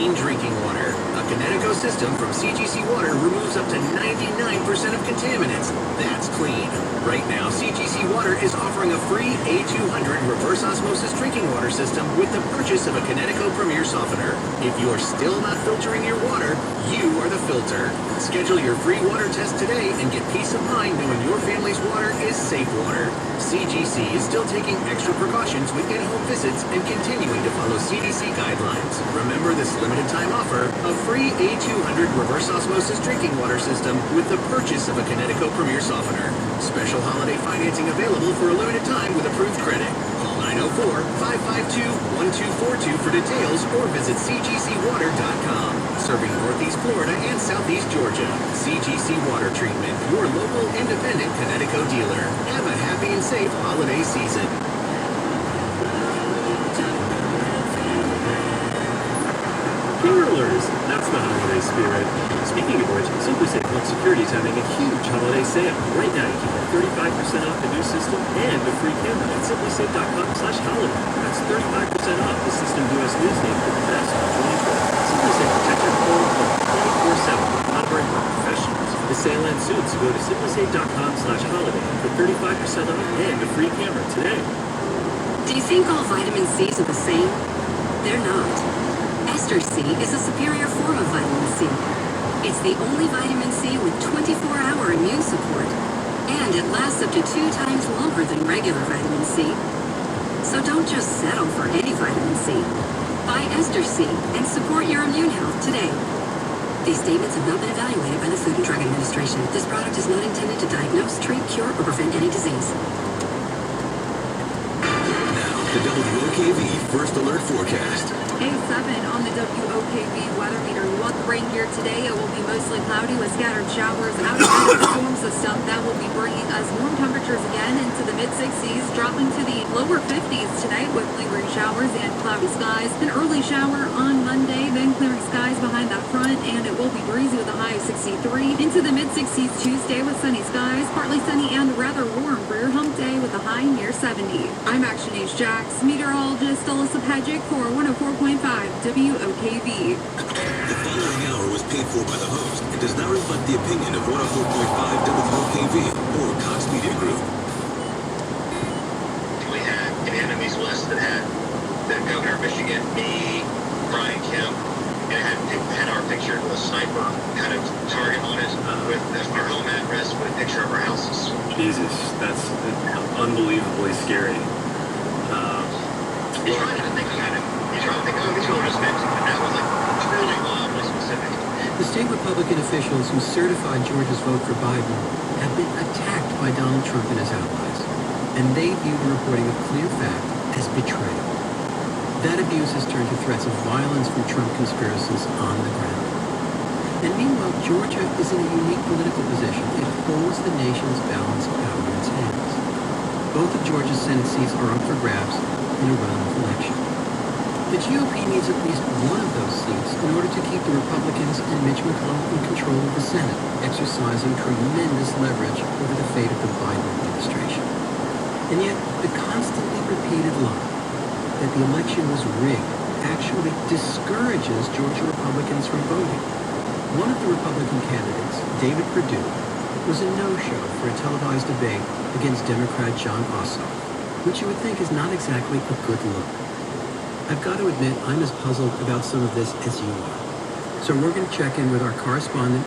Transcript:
clean drinking water. A Connecticut system from CGC Water removes up to 99% of contaminants. That's clean. Right now, CGC Water is offering a free A200 reverse osmosis drinking water system with the purchase of a Connecticut Premier Softener. If you're still not filtering your water, you are the filter. Schedule your free water test today and get peace of mind knowing your family's water is safe water. CGC is still taking extra precautions with in-home visits and continuing to follow CDC guidelines. Remember this limited time offer, a free A200 reverse osmosis drinking water system with the purchase of a Connecticut Premier Softener. Special holiday financing available for a limited time with approved credit. Call 904-552-1242 for details or visit cgcwater.com. Serving Northeast Florida and Southeast Georgia. CGC Water Treatment, your local independent Connecticut dealer. Have a happy and safe holiday season. Carolers, that's the holiday spirit. Speaking of which, SimpliSafe Home Security is having a huge holiday sale. Right now, you can get 35% off the new system and a free camera at simplisafe.com/holiday. That's 35% off the System US News Name for the best of 2012. SimpliSafe protect your phone 24/7 with monitoring from professionals. The sale ends soon, so go to simplisafe.com/holiday for 35% off and a free camera today. Do you think all vitamin C's are the same? They're not. Ester C is a superior form of vitamin C. It's the only vitamin C with 24-hour immune support, and it lasts up to 2 times longer than regular vitamin C. So don't just settle for any vitamin C. Buy Ester C and support your immune health today. These statements have not been evaluated by the Food and Drug Administration. This product is not intended to diagnose, treat, cure, or prevent any disease. Now, the WOKV First Alert Forecast. A7 on the WOKV weather meter. Look right here today. It will be mostly cloudy with scattered showers outside of the storm system. That will be bringing us warm temperatures again into the mid-60s, dropping to the lower 50s tonight with lingering showers and cloudy skies. An early shower on Monday, then clearing skies behind that front, and it will be breezy with a high of 63. Into the mid-60s Tuesday with sunny skies, partly sunny and rather warm for your hump day with a high near 70. I'm Action News Jax meteorologist Alyssa Pajic for 104.5 WOKV. The following hour was paid for by the host and does not reflect the opinion of 104.5 WOKV or Cox Media Group. We had an enemies list that had the governor of Michigan, me, Brian Kemp, and it had our picture with a sniper kind of target on it with our home address with a picture of our houses. Jesus, that's unbelievably scary. You're trying to think about it. You're trying to think, oh, these people are just mentioned, but that was like truly wildly specific. The state Republican officials who certified Georgia's vote for Biden have been attacked by Donald Trump and his allies, and they view the reporting of clear fact as betrayal. That abuse has turned to threats of violence from Trump conspiracists on the ground. And meanwhile, Georgia is in a unique political position. It holds the nation's balance of power in its hands. Both of Georgia's Senate seats are up for grabs in a runoff election. The GOP needs at least one of those seats in order to keep the Republicans and Mitch McConnell in control of the Senate, exercising tremendous leverage over the fate of the Biden administration. And yet, the constantly repeated lie that the election was rigged actually discourages Georgia Republicans from voting. One of the Republican candidates, David Perdue, was a no-show for a televised debate against Democrat John Ossoff, which you would think is not exactly a good look. I've got to admit, I'm as puzzled about some of this as you are. So we're going to check in with our correspondent